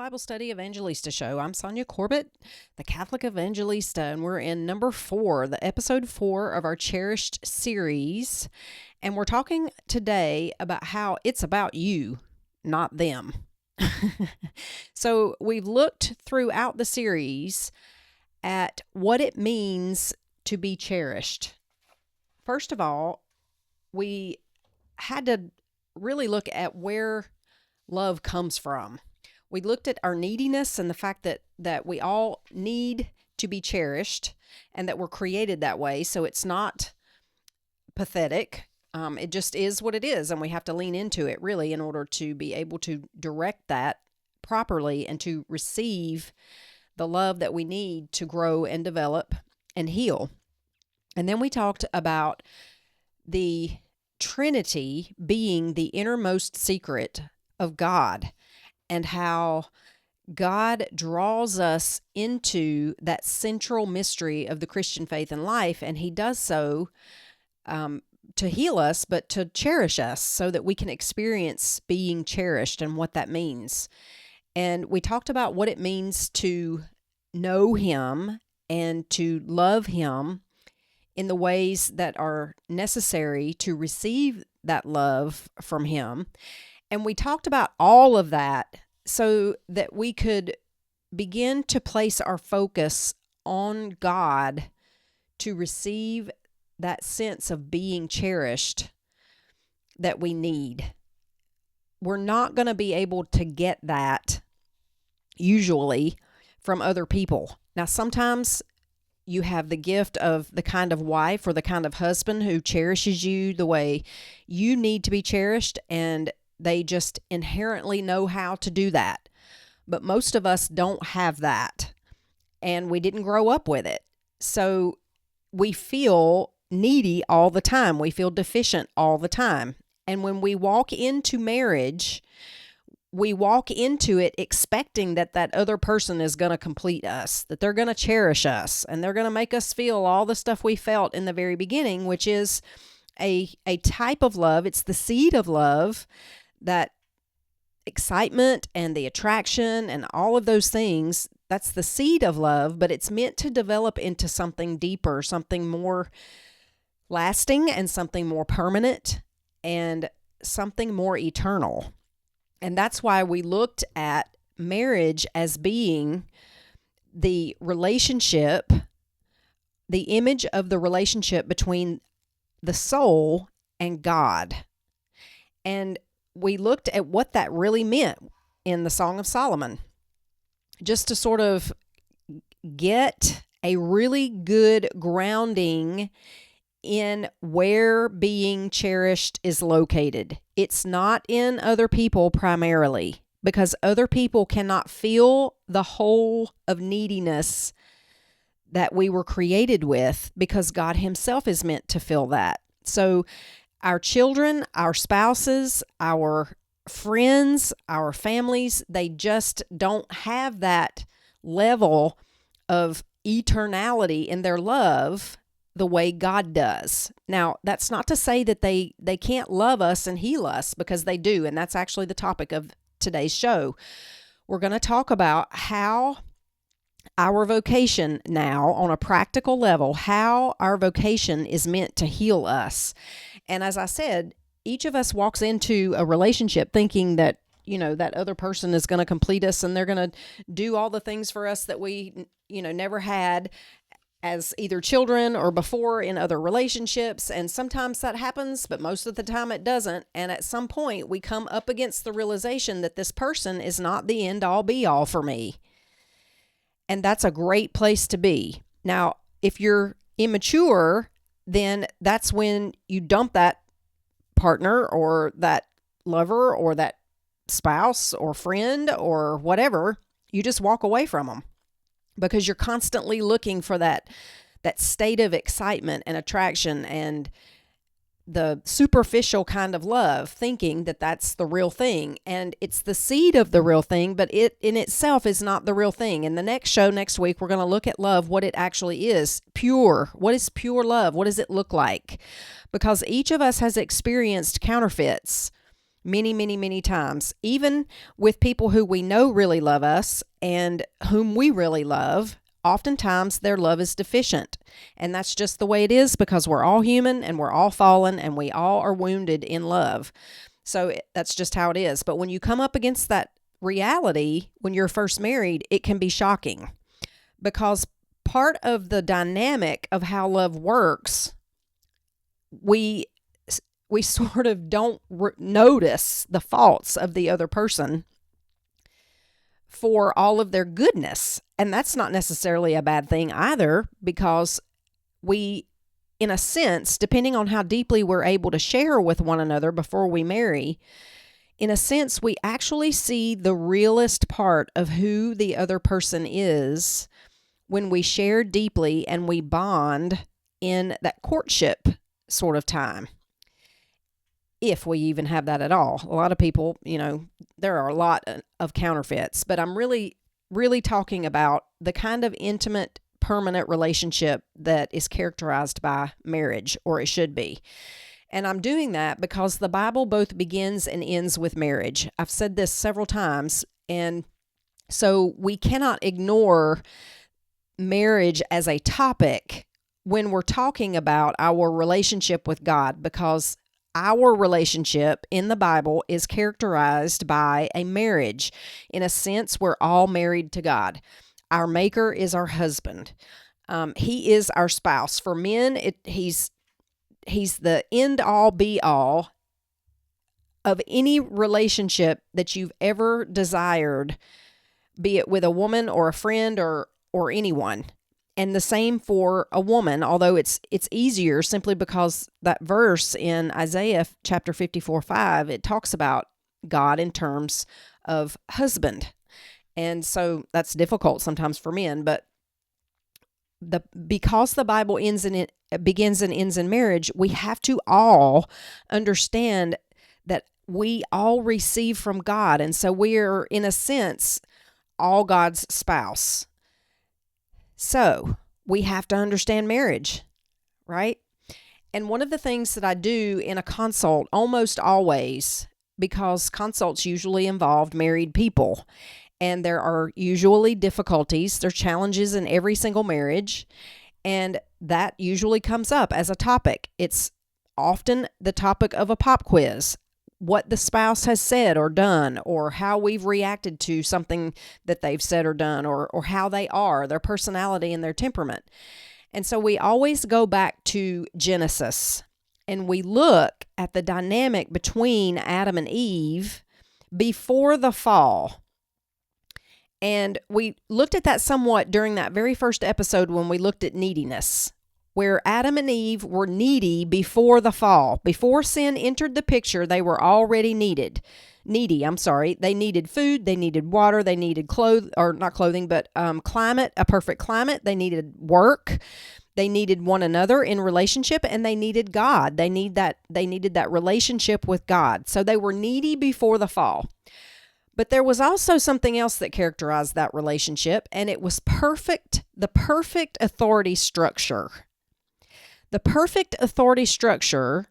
Bible Study Evangelista Show. I'm Sonja Corbett, the Catholic Evangelista, and we're in number 4, the episode 4 of our Cherished series. And we're talking today about how it's about you, not them. So we've looked throughout the series at what it means to be cherished. First of all, we had to really look at where love comes from. We looked at our neediness and the fact that we all need to be cherished and that we're created that way. So it's not pathetic. It just is what it is. And we have to lean into it really in order to be able to direct that properly and to receive the love that we need to grow and develop and heal. And then we talked about the Trinity being the innermost secret of God and how God draws us into that central mystery of the Christian faith and life, and He does so to heal us, but to cherish us so that we can experience being cherished and what that means. And we talked about what it means to know Him and to love Him in the ways that are necessary to receive that love from Him. And we talked about all of that so that we could begin to place our focus on God to receive that sense of being cherished that we need. We're not going to be able to get that usually from other people. Now, sometimes you have the gift of the kind of wife or the kind of husband who cherishes you the way you need to be cherished, and they just inherently know how to do that. But most of us don't have that, and we didn't grow up with it. So we feel needy all the time. We feel deficient all the time. And when we walk into marriage, we walk into it expecting that other person is going to complete us, that they're going to cherish us, and they're going to make us feel all the stuff we felt in the very beginning, which is a type of love. It's the seed of love, that excitement and the attraction and all of those things. That's the seed of love, but it's meant to develop into something deeper, something more lasting and something more permanent and something more eternal. And that's why we looked at marriage as being the relationship, the image of the relationship between the soul and God. And we looked at what that really meant in the Song of Solomon, just to sort of get a really good grounding in where being cherished is located. It's not in other people primarily, because other people cannot feel the hole of neediness that we were created with, because God Himself is meant to fill that. So our children, our spouses, our friends, our families, they just don't have that level of eternality in their love the way God does. Now, that's not to say that they can't love us and heal us, because they do, and that's actually the topic of today's show. We're going to talk about how our vocation now, on a practical level, how our vocation is meant to heal us. And as I said, each of us walks into a relationship thinking that, that other person is going to complete us and they're going to do all the things for us that we, never had as either children or before in other relationships. And sometimes that happens, but most of the time it doesn't. And at some point we come up against the realization that this person is not the end all be all for me. And that's a great place to be. Now, if you're immature, then that's when you dump that partner or that lover or that spouse or friend or whatever. You just walk away from them, because you're constantly looking for that state of excitement and attraction and the superficial kind of love, thinking that that's the real thing. And it's the seed of the real thing, but it in itself is not the real thing. In the next show next week, we're going to look at love, what it actually is. Pure. What is pure love? What does it look like? Because each of us has experienced counterfeits many, many, many times, even with people who we know really love us and whom we really love. Oftentimes their love is deficient, and that's just the way it is because we're all human and we're all fallen and we all are wounded in love. So that's just how it is. But when you come up against that reality when you're first married, it can be shocking because part of the dynamic of how love works, we sort of don't notice the faults of the other person for all of their goodness. And that's not necessarily a bad thing either, because we, in a sense, depending on how deeply we're able to share with one another before we marry, in a sense, we actually see the realest part of who the other person is when we share deeply and we bond in that courtship sort of time. If we even have that at all. A lot of people, there are a lot of counterfeits, but I'm really, really talking about the kind of intimate, permanent relationship that is characterized by marriage, or it should be. And I'm doing that because the Bible both begins and ends with marriage. I've said this several times, and so we cannot ignore marriage as a topic when we're talking about our relationship with God, because our relationship in the Bible is characterized by a marriage. In a sense, we're all married to God. Our maker is our husband. He is our spouse. For men, he's the end all be all of any relationship that you've ever desired, be it with a woman or a friend or anyone. And the same for a woman, although it's easier simply because that verse in Isaiah chapter 54:5, it talks about God in terms of husband. And so that's difficult sometimes for men, but because the Bible begins and ends in marriage, we have to all understand that we all receive from God. And so we're, in a sense, all God's spouse. So we have to understand marriage, right? And one of the things that I do in a consult almost always, because consults usually involve married people, and there are usually difficulties, there are challenges in every single marriage, and that usually comes up as a topic. It's often the topic of a pop quiz. What the spouse has said or done, or how we've reacted to something that they've said or done, or how they are, their personality and their temperament. And so we always go back to Genesis and we look at the dynamic between Adam and Eve before the fall. And we looked at that somewhat during that very first episode when we looked at neediness, where Adam and Eve were needy before the fall. Before sin entered the picture, they were already needy. They needed food, they needed water, they needed climate, a perfect climate. They needed work. They needed one another in relationship, and they needed God. They needed that relationship with God. So they were needy before the fall. But there was also something else that characterized that relationship, and it was the perfect authority structure. The perfect authority structure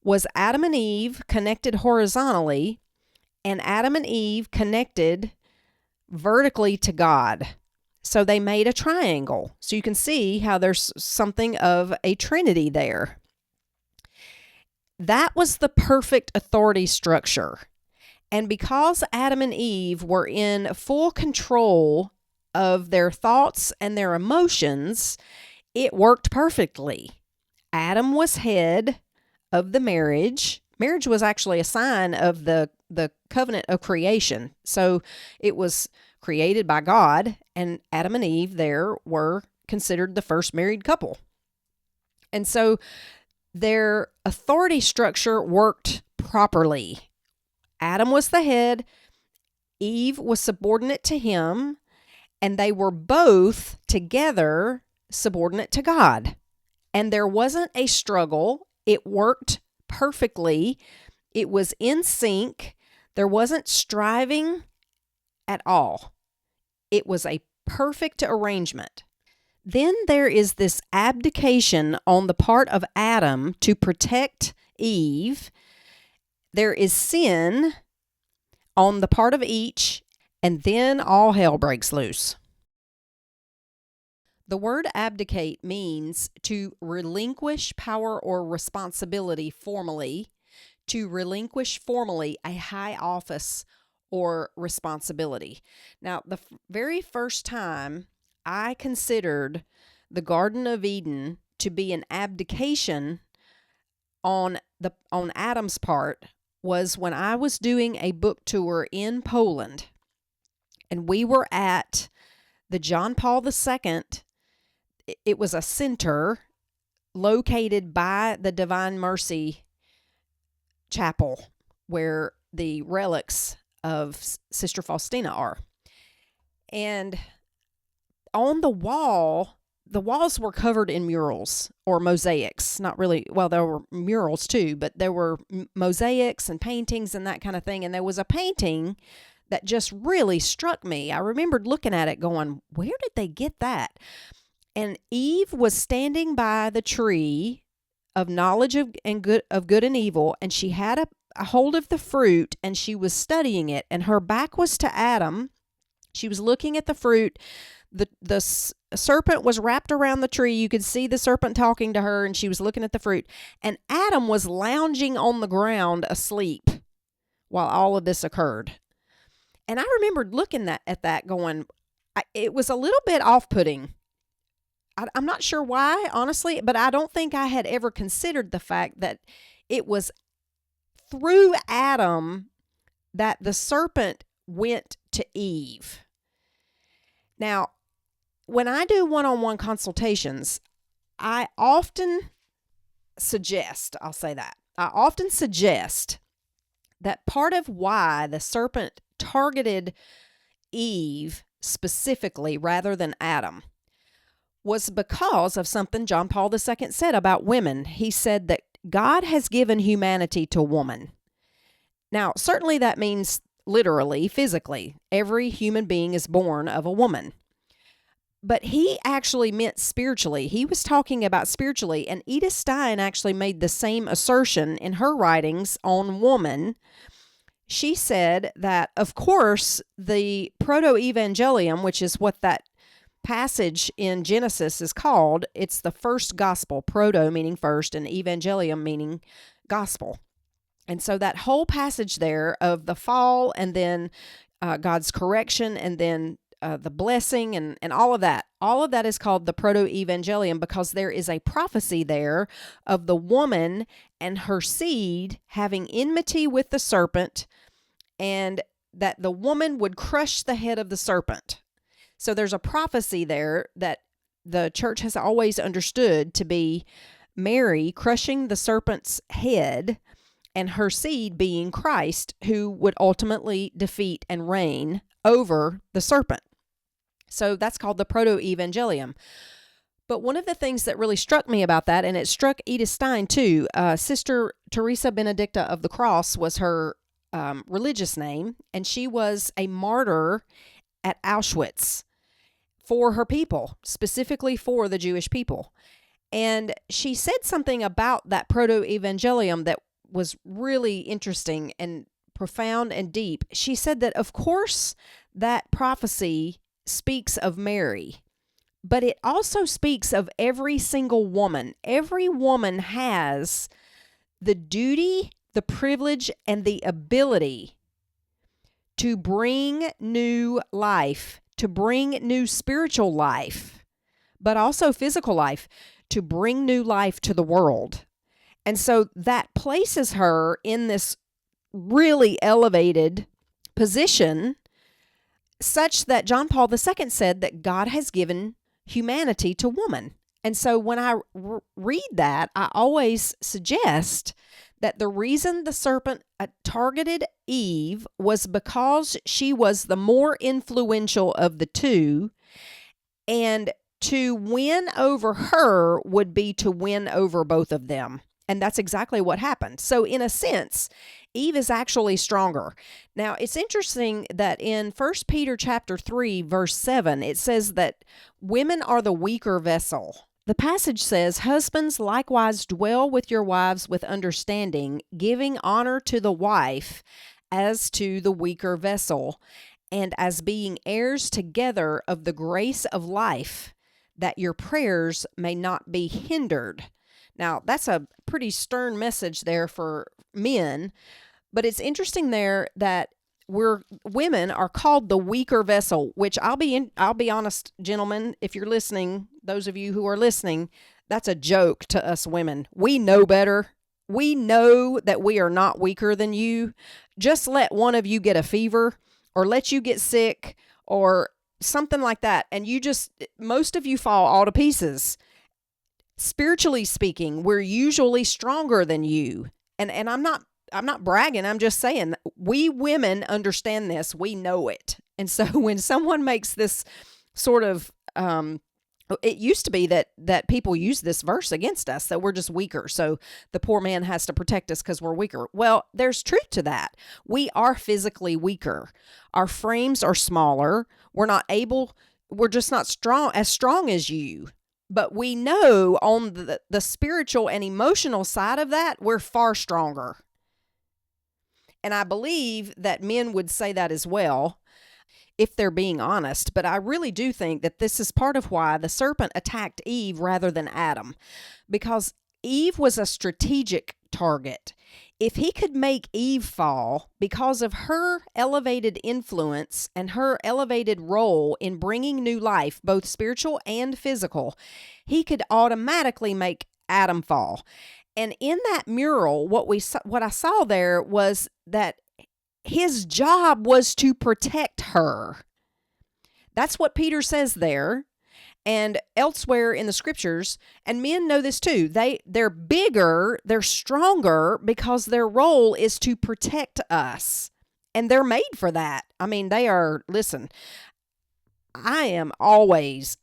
was Adam and Eve connected horizontally, and Adam and Eve connected vertically to God. So they made a triangle. So you can see how there's something of a trinity there. That was the perfect authority structure. And because Adam and Eve were in full control of their thoughts and their emotions, it worked perfectly. Adam was head of the marriage. Marriage was actually a sign of the covenant of creation. So it was created by God, and Adam and Eve there were considered the first married couple. And so their authority structure worked properly. Adam was the head, Eve was subordinate to him, and they were both together subordinate to God. And there wasn't a struggle. It worked perfectly. It was in sync. There wasn't striving at all. It was a perfect arrangement. Then there is this abdication on the part of Adam to protect Eve. there is sin on the part of each, and then all hell breaks loose. The word abdicate means to relinquish power or responsibility formally, to relinquish formally a high office or responsibility. Now, the very first time I considered the Garden of Eden to be an abdication on Adam's part was when I was doing a book tour in Poland, and we were at the John Paul II. It was a center located by the Divine Mercy Chapel where the relics of Sister Faustina are. And on the walls were covered in murals or mosaics. Not really, well, there were murals too, but there were mosaics and paintings and that kind of thing. And there was a painting that just really struck me. I remembered looking at it going, where did they get that? And Eve was standing by the tree of knowledge of good and evil, and she had a hold of the fruit, and she was studying it, and her back was to Adam. She was looking at the fruit. The serpent was wrapped around the tree. You could see the serpent talking to her, and she was looking at the fruit. And Adam was lounging on the ground asleep while all of this occurred. And I remembered looking at that going, it was a little bit off-putting. I'm not sure why, honestly, but I don't think I had ever considered the fact that it was through Adam that the serpent went to Eve. Now, when I do one-on-one consultations, I often suggest that part of why the serpent targeted Eve specifically rather than Adam was because of something John Paul II said about women. He said that God has given humanity to woman. Now, certainly that means literally, physically. Every human being is born of a woman. But he actually meant spiritually. He was talking about spiritually, and Edith Stein actually made the same assertion in her writings on woman. She said that, of course, the proto-evangelium, which is what that passage in Genesis is called, it's the first gospel, proto meaning first and evangelium meaning gospel. And so that whole passage there of the fall and then God's correction and then the blessing and all of that is called the proto-evangelium because there is a prophecy there of the woman and her seed having enmity with the serpent and that the woman would crush the head of the serpent. So there's a prophecy there that the church has always understood to be Mary crushing the serpent's head and her seed being Christ, who would ultimately defeat and reign over the serpent. So that's called the proto-evangelium. But one of the things that really struck me about that, and it struck Edith Stein too, Sister Teresa Benedicta of the Cross was her religious name, and she was a martyr at Auschwitz for her people, specifically for the Jewish people. And she said something about that proto-evangelium that was really interesting and profound and deep. She said that, of course, that prophecy speaks of Mary, but it also speaks of every single woman. Every woman has the duty, the privilege, and the ability to bring new life, to bring new spiritual life, but also physical life, to bring new life to the world. And so that places her in this really elevated position such that John Paul II said that God has given humanity to woman. And so when I read that, I always suggest that the reason the serpent targeted Eve was because she was the more influential of the two, and to win over her would be to win over both of them. And that's exactly what happened. So in a sense, Eve is actually stronger. Now, it's interesting that in 1 Peter chapter 3, verse 7, it says that women are the weaker vessel. The passage says, "Husbands likewise dwell with your wives with understanding, giving honor to the wife as to the weaker vessel, and as being heirs together of the grace of life, that your prayers may not be hindered." Now, that's a pretty stern message there for men, but it's interesting there that women are called the weaker vessel, which I'll be honest, gentlemen, if you're listening, those of you who are listening, that's a joke to us women. We know better. We know that we are not weaker than you. Just let one of you get a fever or let you get sick or something like that, and most of you fall all to pieces. Spiritually speaking, we're usually stronger than you. And I'm not bragging. I'm just saying we women understand this. We know it. And so when someone makes this sort of, it used to be that people use this verse against us, that we're just weaker. So the poor man has to protect us because we're weaker. Well, there's truth to that. We are physically weaker. Our frames are smaller. We're just not as strong as you. But we know on the spiritual and emotional side of that, we're far stronger. And I believe that men would say that as well, if they're being honest. But I really do think that this is part of why the serpent attacked Eve rather than Adam, because Eve was a strategic target. If he could make Eve fall because of her elevated influence and her elevated role in bringing new life, both spiritual and physical, he could automatically make Adam fall. And in that mural, what I saw there was that his job was to protect her. That's what Peter says there and elsewhere in the scriptures. And men know this too. They're bigger, they're stronger because their role is to protect us. And they're made for that. I mean, listen, I am always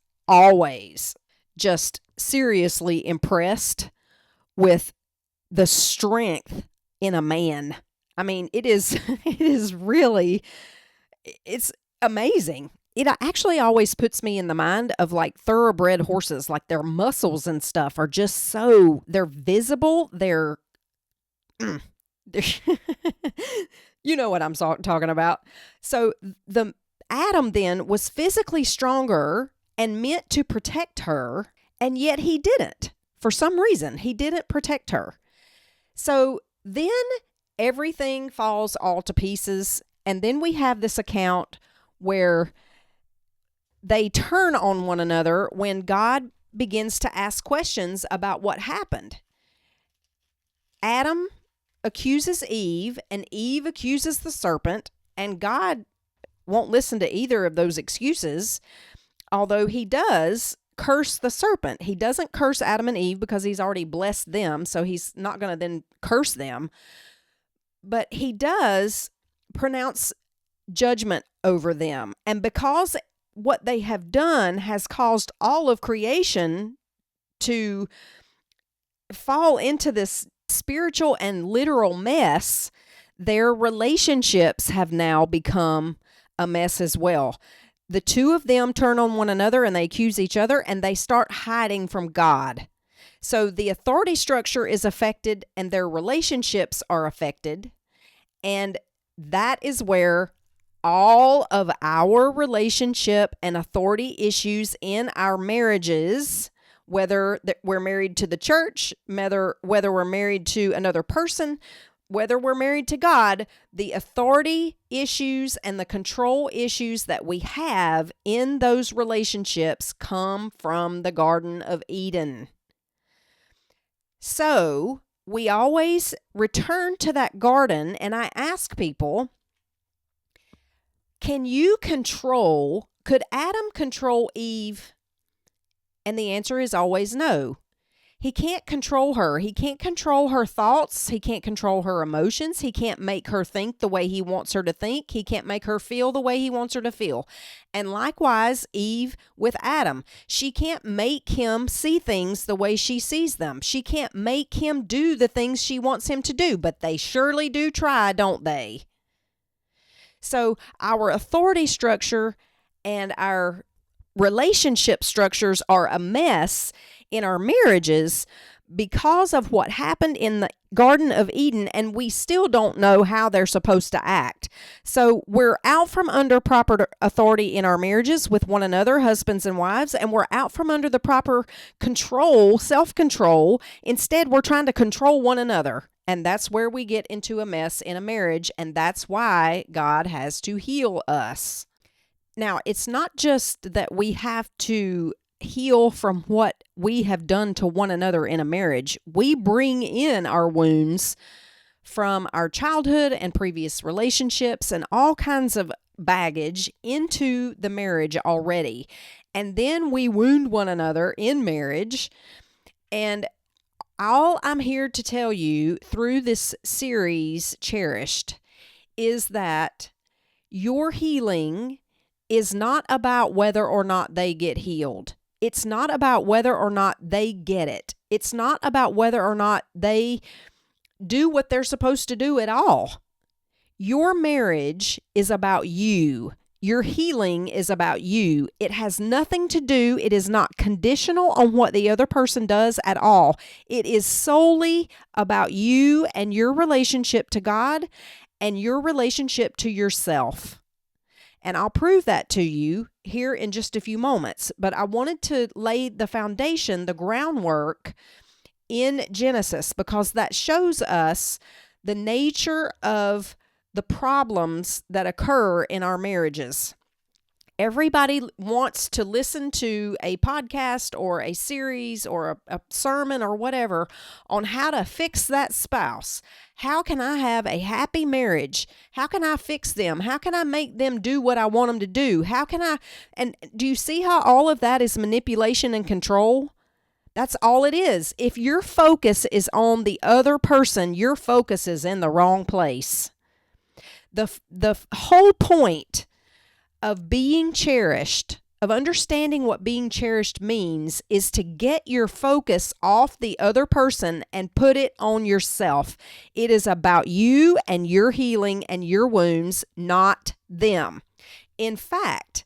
just seriously impressed with the strength in a man. I mean, it's amazing. It actually always puts me in the mind of like thoroughbred horses, like their muscles and stuff are just they're visible. They're you know what I'm talking about. So the Adam then was physically stronger and meant to protect her, and yet he didn't. For some reason, he didn't protect her. So then everything falls all to pieces. And then we have this account where they turn on one another when God begins to ask questions about what happened. Adam accuses Eve, and Eve accuses the serpent, and God won't listen to either of those excuses, although he does curse the serpent. He doesn't curse Adam and Eve because he's already blessed them, so he's not going to then curse them. But he does pronounce judgment over them. And because what they have done has caused all of creation to fall into this spiritual and literal mess, their relationships have now become a mess as well. The two of them turn on one another and they accuse each other and they start hiding from God. So the authority structure is affected and their relationships are affected. And that is where all of our relationship and authority issues in our marriages, whether we're married to the church, whether we're married to another person, whether we're married to God, the authority issues and the control issues that we have in those relationships come from the Garden of Eden. So we always return to that garden, and I ask people, could Adam control Eve? And the answer is always no. He can't control her. He can't control her thoughts. He can't control her emotions. He can't make her think the way he wants her to think. He can't make her feel the way he wants her to feel. And likewise, Eve with Adam. She can't make him see things the way she sees them. She can't make him do the things she wants him to do, but they surely do try, don't they? So our authority structure and our relationship structures are a mess in our marriages because of what happened in the Garden of Eden, and we still don't know how they're supposed to act. So we're out from under proper authority in our marriages with one another, husbands and wives, and we're out from under the proper control, self-control. Instead, we're trying to control one another. And that's where we get into a mess in a marriage, and that's why God has to heal us. Now, it's not just that we have to heal from what we have done to one another in a marriage. We bring in our wounds from our childhood and previous relationships and all kinds of baggage into the marriage already. And then we wound one another in marriage. And all I'm here to tell you through this series, Cherished, is that your healing is not about whether or not they get healed. It's not about whether or not they get it. It's not about whether or not they do what they're supposed to do at all. Your marriage is about you. Your healing is about you. It has nothing to do, it is not conditional on what the other person does at all. It is solely about you and your relationship to God and your relationship to yourself. And I'll prove that to you here in just a few moments. But I wanted to lay the foundation, the groundwork in Genesis, because that shows us the nature of the problems that occur in our marriages. Everybody wants to listen to a podcast or a series or a sermon or whatever on how to fix that spouse. How can I have a happy marriage? How can I fix them? How can I make them do what I want them to do? And do you see how all of that is manipulation and control? That's all it is. If your focus is on the other person, your focus is in the wrong place. The whole point of being cherished, of understanding what being cherished means, is to get your focus off the other person and put it on yourself. It is about you and your healing and your wounds, not them. In fact,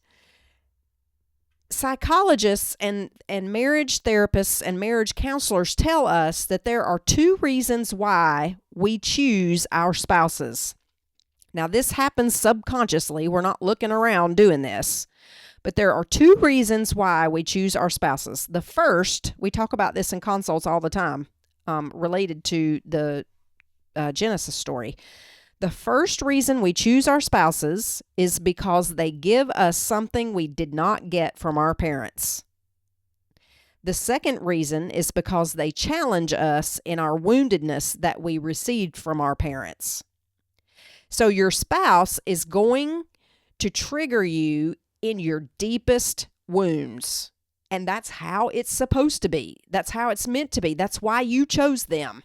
psychologists and marriage therapists and marriage counselors tell us that there are 2 reasons why we choose our spouses. Now, this happens subconsciously. We're not looking around doing this. But there are 2 reasons why we choose our spouses. The first, we talk about this in consults all the time, related to the Genesis story. The first reason we choose our spouses is because they give us something we did not get from our parents. The second reason is because they challenge us in our woundedness that we received from our parents. So your spouse is going to trigger you in your deepest wounds. And that's how it's supposed to be. That's how it's meant to be. That's why you chose them.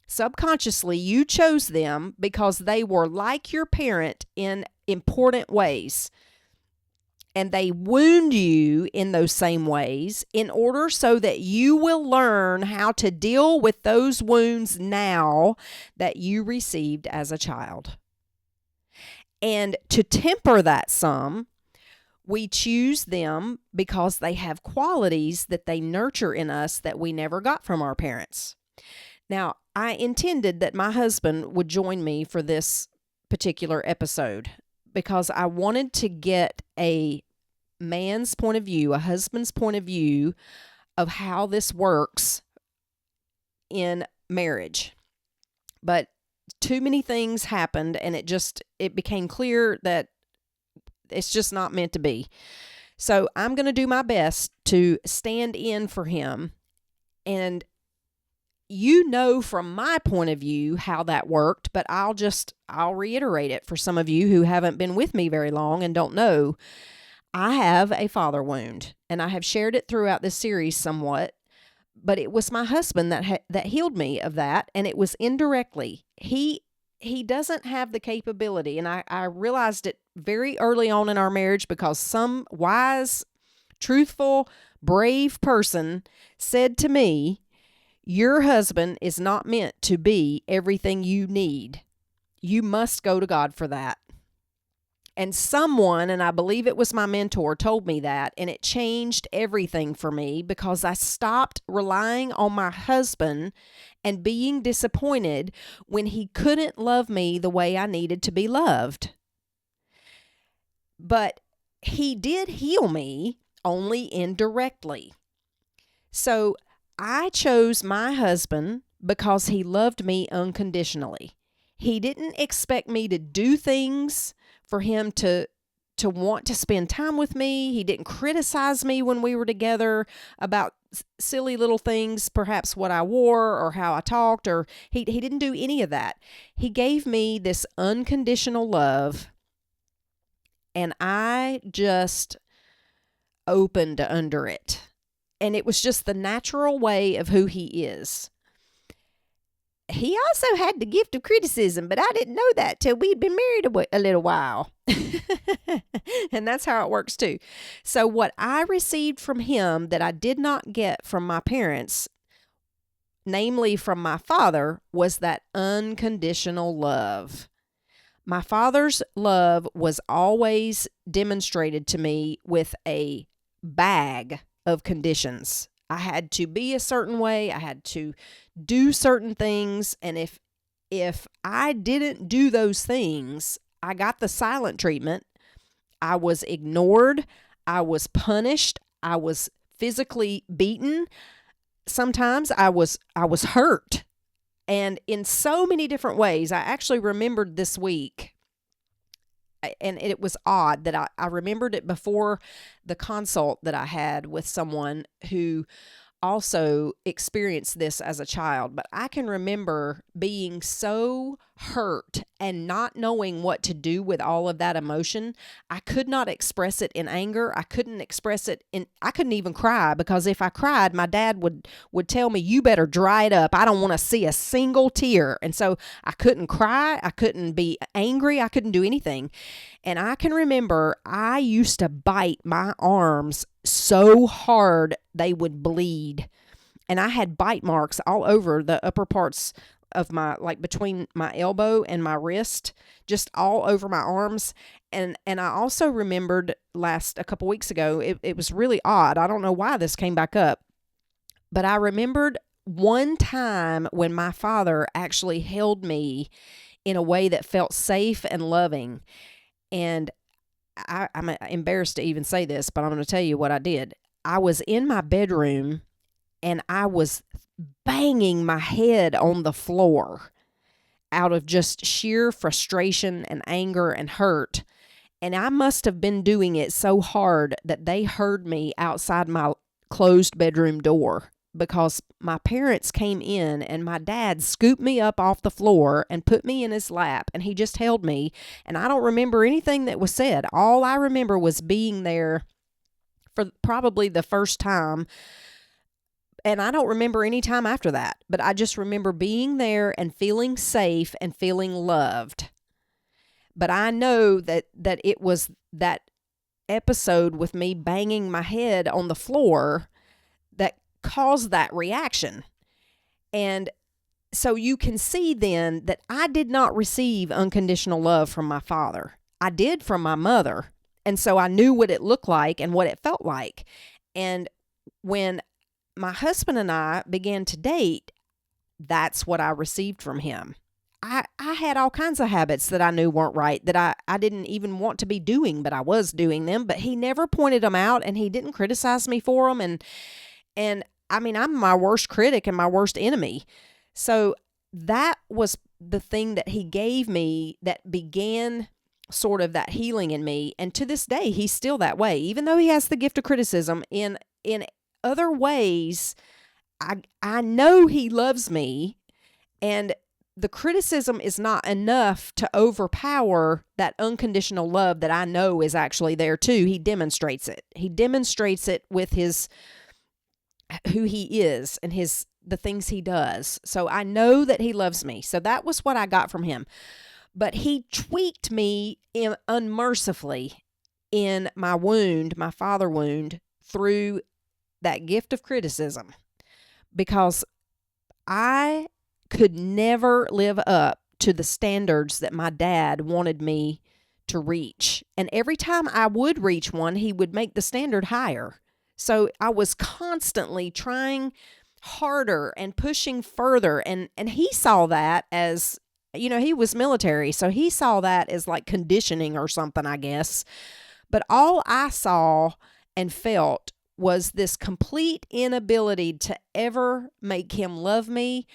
Subconsciously, you chose them because they were like your parent in important ways. And they wound you in those same ways in order so that you will learn how to deal with those wounds now that you received as a child. And to temper that some, we choose them because they have qualities that they nurture in us that we never got from our parents. Now, I intended that my husband would join me for this particular episode because I wanted to get a man's point of view, a husband's point of view of how this works in marriage. But too many things happened and it became clear that it's just not meant to be. So I'm going to do my best to stand in for him. And you know from my point of view how that worked, but I'll reiterate it for some of you who haven't been with me very long and don't know. I have a father wound, and I have shared it throughout this series somewhat, but it was my husband that healed me of that, and it was indirectly. He doesn't have the capability, and I realized it very early on in our marriage because some wise, truthful, brave person said to me, your husband is not meant to be everything you need. You must go to God for that. And someone, and I believe it was my mentor, told me that, and it changed everything for me because I stopped relying on my husband and being disappointed when he couldn't love me the way I needed to be loved. But he did heal me, only indirectly. So I chose my husband because he loved me unconditionally. He didn't expect me to do things for him to want to spend time with me. He didn't criticize me when we were together about silly little things, perhaps what I wore or how I talked, or he didn't do any of that. He gave me this unconditional love, and I just opened under it. And it was just the natural way of who he is. He also had the gift of criticism, but I didn't know that till we'd been married a little while. And that's how it works too. So what I received from him that I did not get from my parents, namely from my father, was that unconditional love. My father's love was always demonstrated to me with a bag of conditions. I had to be a certain way. I had to do certain things. And if I didn't do those things, I got the silent treatment. I was ignored. I was punished. I was physically beaten. Sometimes I was hurt. And in so many different ways. I actually remembered this week, and it was odd that I remembered it before the consult that I had with someone who also experienced this as a child. But I can remember being so hurt and not knowing what to do with all of that emotion. I could not express it in anger. I couldn't express it I couldn't even cry, because if I cried, my dad would tell me, "You better dry it up. I don't want to see a single tear." And so I couldn't cry. I couldn't be angry. I couldn't do anything. And I can remember I used to bite my arms so hard they would bleed. And I had bite marks all over the upper parts of my, like between my elbow and my wrist, just all over my arms. And I also remembered a couple weeks ago, it was really odd. I don't know why this came back up, but I remembered one time when my father actually held me in a way that felt safe and loving. And I'm embarrassed to even say this, but I'm going to tell you what I did. I was in my bedroom and I was banging my head on the floor out of just sheer frustration and anger and hurt. And I must have been doing it so hard that they heard me outside my closed bedroom door, because my parents came in and my dad scooped me up off the floor and put me in his lap, and he just held me. And I don't remember anything that was said. All I remember was being there for probably the first time. And I don't remember any time after that, but I just remember being there and feeling safe and feeling loved. But I know that it was that episode with me banging my head on the floor that caused that reaction. And so you can see then that I did not receive unconditional love from my father. I did from my mother. And so I knew what it looked like and what it felt like. And when my husband and I began to date, that's what I received from him. I had all kinds of habits that I knew weren't right, that I didn't even want to be doing, but I was doing them. But he never pointed them out, and he didn't criticize me for them. And I mean, I'm my worst critic and my worst enemy. So that was the thing that he gave me that began sort of that healing in me. And to this day, he's still that way. Even though he has the gift of criticism, in other ways, I know he loves me, and the criticism is not enough to overpower that unconditional love that I know is actually there too. He demonstrates it. He demonstrates it with who he is and the things he does. So I know that he loves me. So that was what I got from him. But he tweaked me unmercifully in my wound, my father wound, through that gift of criticism, because I could never live up to the standards that my dad wanted me to reach. And every time I would reach one, he would make the standard higher. So I was constantly trying harder and pushing further. And he saw that as, he was military. So he saw that as like conditioning or something, I guess. But all I saw and felt was this complete inability to ever make him love me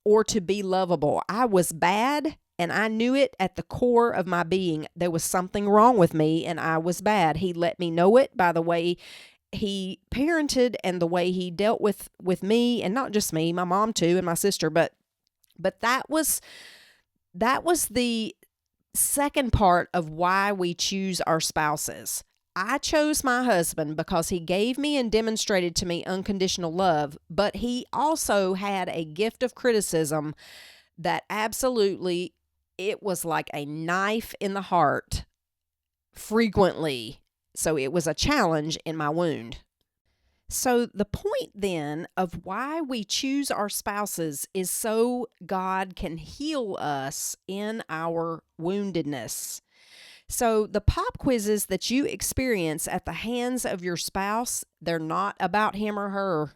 or to be lovable. I was bad, and I knew it at the core of my being. There was something wrong with me, and I was bad. He let me know it by the way he parented and the way he dealt with me, and not just me, my mom too, and my sister. But that was the second part of why we choose our spouses. I chose my husband because he gave me and demonstrated to me unconditional love, but he also had a gift of criticism that absolutely, it was like a knife in the heart frequently. So it was a challenge in my wound. So the point then of why we choose our spouses is so God can heal us in our woundedness. So the pop quizzes that you experience at the hands of your spouse, they're not about him or her.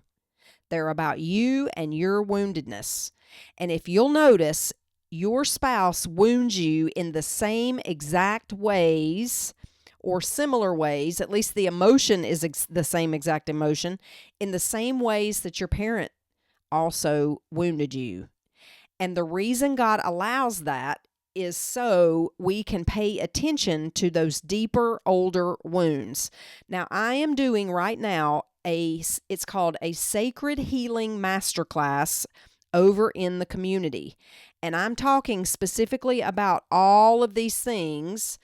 They're about you and your woundedness. And if you'll notice, your spouse wounds you in the same exact ways or similar ways, at least the emotion is the same exact emotion, in the same ways that your parent also wounded you. And the reason God allows that is so we can pay attention to those deeper, older wounds. Now, I am doing right now it's called a Sacred Healing Masterclass over in the community. And I'm talking specifically about all of these things,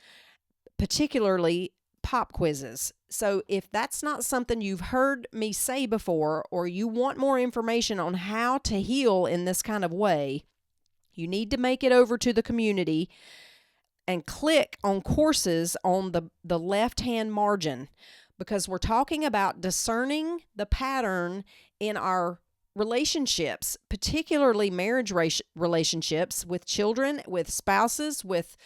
particularly pop quizzes. So if that's not something you've heard me say before, or you want more information on how to heal in this kind of way, you need to make it over to the community and click on courses on the left-hand margin, because we're talking about discerning the pattern in our relationships, particularly marriage relationships with children, with spouses, with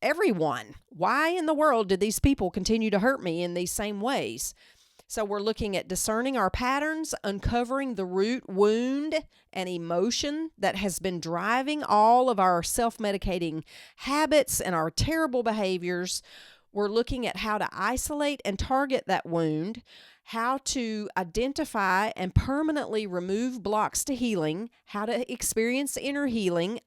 everyone. Why in the world did these people continue to hurt me in these same ways? So we're looking at discerning our patterns, uncovering the root wound and emotion that has been driving all of our self-medicating habits and our terrible behaviors. We're looking at how to isolate and target that wound, how to identify and permanently remove blocks to healing, how to experience inner healing,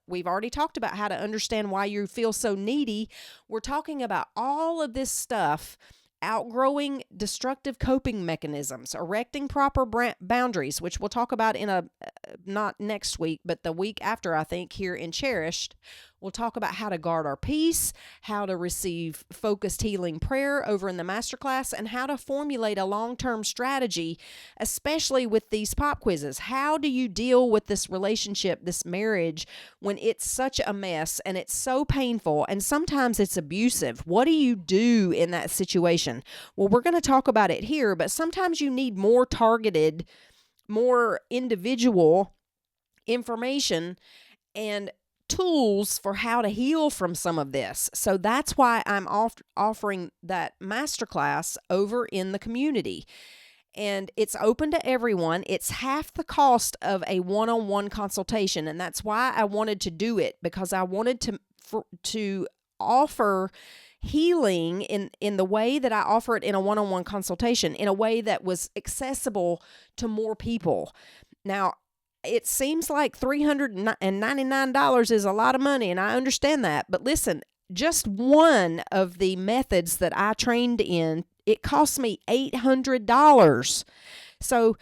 we've already talked about how to understand why you feel so needy. We're talking about all of this stuff, outgrowing destructive coping mechanisms, erecting proper boundaries, which we'll talk about in not next week, but the week after, I think, here in Cherished. We'll talk about how to guard our peace, how to receive focused healing prayer over in the masterclass, and how to formulate a long-term strategy, especially with these pop quizzes. How do you deal with this relationship, this marriage, when it's such a mess and it's so painful and sometimes it's abusive? What do you do in that situation? Well, we're going to talk about it here, but sometimes you need more targeted, more individual information and tools for how to heal from some of this. So that's why I'm offering that masterclass over in the community. And it's open to everyone. It's half the cost of a one-on-one consultation. And that's why I wanted to do it, because I wanted to offer healing in the way that I offer it in a one-on-one consultation, in a way that was accessible to more people. Now, it seems like $399 is a lot of money, and I understand that. But listen, just one of the methods that I trained in, it cost me $800. So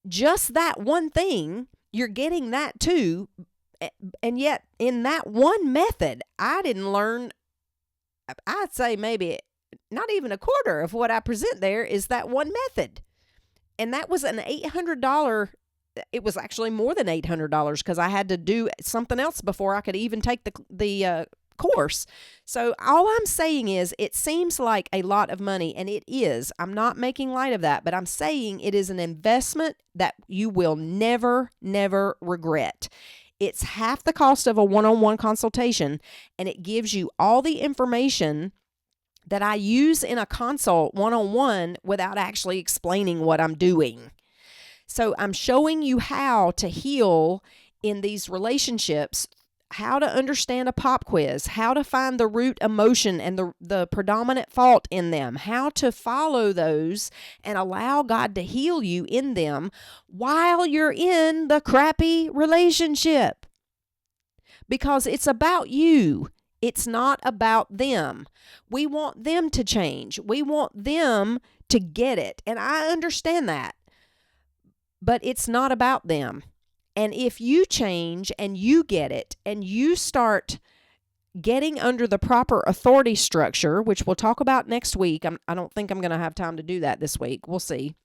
just that one thing, you're getting that too. And yet in that one method, I didn't learn, I'd say maybe not even a quarter of what I present there is that one method. And that was an $800. It was actually more than $800 because I had to do something else before I could even take the course. So all I'm saying is it seems like a lot of money, and it is. I'm not making light of that, but I'm saying it is an investment that you will never, never regret. It's half the cost of a one-on-one consultation, and it gives you all the information that I use in a consult one-on-one without actually explaining what I'm doing. So I'm showing you how to heal in these relationships, how to understand a pop quiz, how to find the root emotion and the predominant fault in them, how to follow those and allow God to heal you in them while you're in the crappy relationship. Because it's about you. It's not about them. We want them to change. We want them to get it. And I understand that. But it's not about them. And if you change and you get it and you start getting under the proper authority structure, which we'll talk about next week. I don't think I'm going to have time to do that this week. We'll see.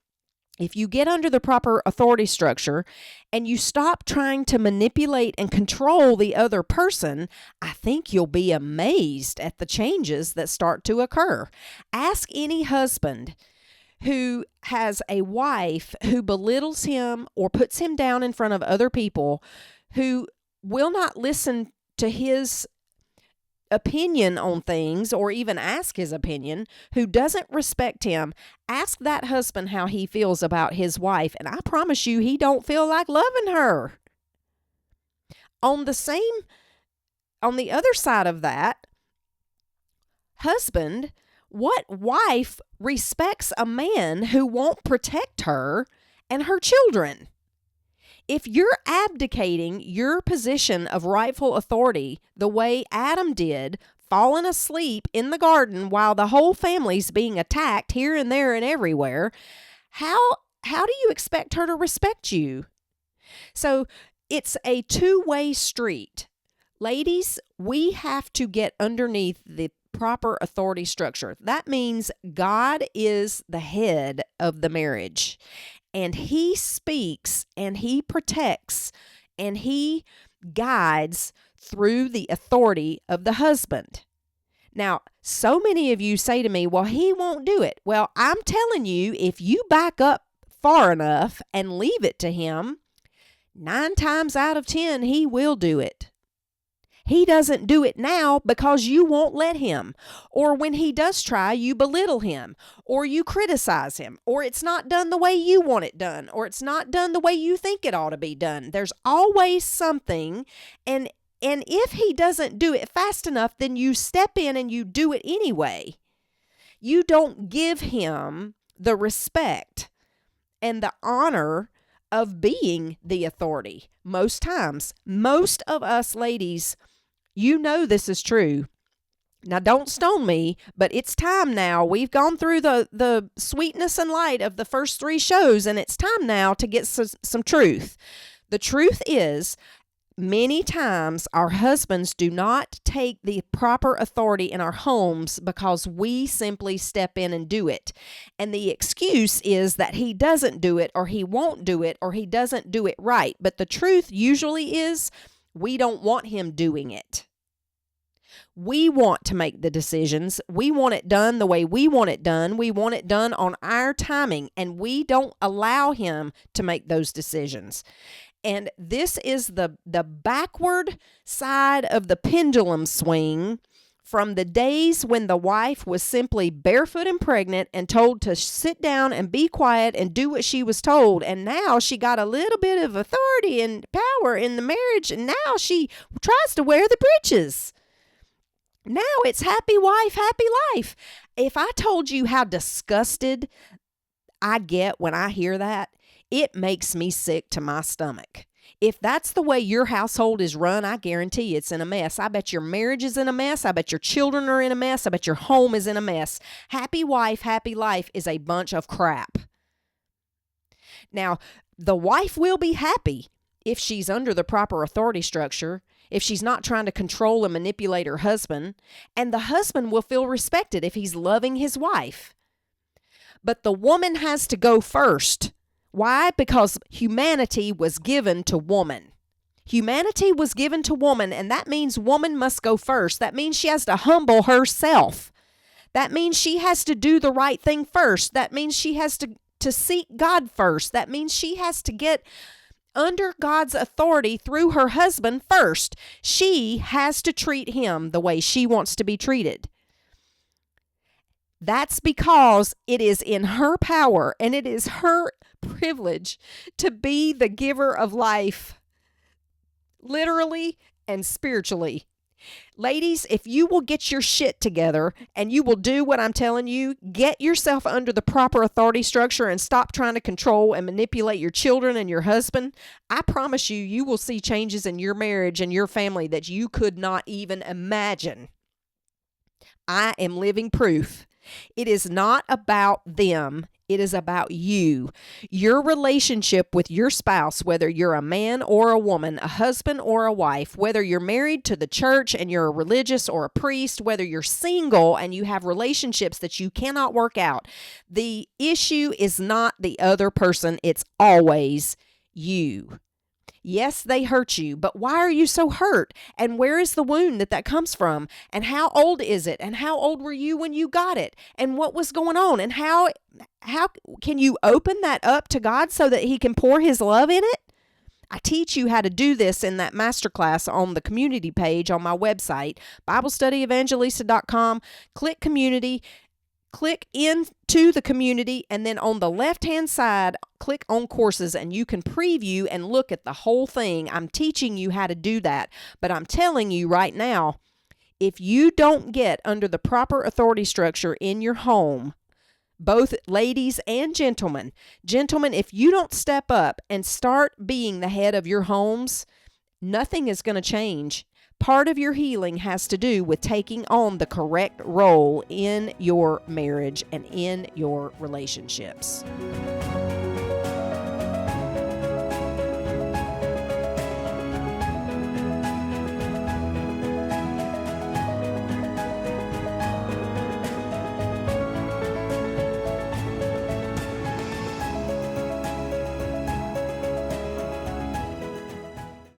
If you get under the proper authority structure and you stop trying to manipulate and control the other person, I think you'll be amazed at the changes that start to occur. Ask any husband who has a wife who belittles him or puts him down in front of other people, who will not listen to his opinion on things or even ask his opinion, who doesn't respect him. Ask that husband how he feels about his wife, and I promise you he don't feel like loving her. On the other side of that, husband, what wife respects a man who won't protect her and her children? If you're abdicating your position of rightful authority the way Adam did, falling asleep in the garden while the whole family's being attacked here and there and everywhere, how do you expect her to respect you? So it's a two-way street. Ladies, we have to get underneath the proper authority structure. That means God is the head of the marriage, and He speaks and He protects and He guides through the authority of the husband. Now, so many of you say to me, well, he won't do it. Well, I'm telling you, if you back up far enough and leave it to Him, 9 times out of 10, He will do it. He doesn't do it now because you won't let Him. Or when He does try, you belittle Him, or you criticize Him, or it's not done the way you want it done, or it's not done the way you think it ought to be done. There's always something, and if He doesn't do it fast enough, then you step in and you do it anyway. You don't give Him the respect and the honor of being the authority. Most times, most of us ladies, you know this is true. Now, don't stone me, but it's time now. We've gone through the sweetness and light of the first 3 shows, and it's time now to get some truth. The truth is, many times our husbands do not take the proper authority in our homes because we simply step in and do it. And the excuse is that he doesn't do it, or he won't do it, or he doesn't do it right. But the truth usually is we don't want him doing it. We want to make the decisions. We want it done the way we want it done. We want it done on our timing, and we don't allow him to make those decisions. And this is the backward side of the pendulum swing from the days when the wife was simply barefoot and pregnant and told to sit down and be quiet and do what she was told. And now she got a little bit of authority and power in the marriage, and now she tries to wear the breeches. Now it's happy wife, happy life. If I told you how disgusted I get when I hear that, it makes me sick to my stomach. If that's the way your household is run, I guarantee it's in a mess. I bet your marriage is in a mess. I bet your children are in a mess. I bet your home is in a mess. Happy wife, happy life is a bunch of crap. Now, the wife will be happy if she's under the proper authority structure, if she's not trying to control and manipulate her husband, and the husband will feel respected if he's loving his wife. But the woman has to go first. Why? Because humanity was given to woman. Humanity was given to woman, and that means woman must go first. That means she has to humble herself. That means she has to do the right thing first. That means she has to seek God first. That means she has to get under God's authority through her husband first. She has to treat him the way she wants to be treated. That's because it is in her power and it is her privilege to be the giver of life, literally and spiritually. Ladies, if you will get your shit together and you will do what I'm telling you, get yourself under the proper authority structure and stop trying to control and manipulate your children and your husband, I promise you, you will see changes in your marriage and your family that you could not even imagine. I am living proof. It is not about them. It is about you. Your relationship with your spouse, whether you're a man or a woman, a husband or a wife, whether you're married to the church and you're a religious or a priest, whether you're single and you have relationships that you cannot work out, the issue is not the other person. It's always you. Yes, they hurt you, but why are you so hurt? And where is the wound that comes from? And how old is it? And how old were you when you got it? And what was going on? And how can you open that up to God so that he can pour his love in it? I teach you how to do this in that masterclass on the community page on my website, BibleStudyEvangelista.com. Click community. Click into the community, and then on the left-hand side, click on courses, and you can preview and look at the whole thing. I'm teaching you how to do that, but I'm telling you right now, if you don't get under the proper authority structure in your home, both ladies and gentlemen, if you don't step up and start being the head of your homes, nothing is going to change. Part of your healing has to do with taking on the correct role in your marriage and in your relationships.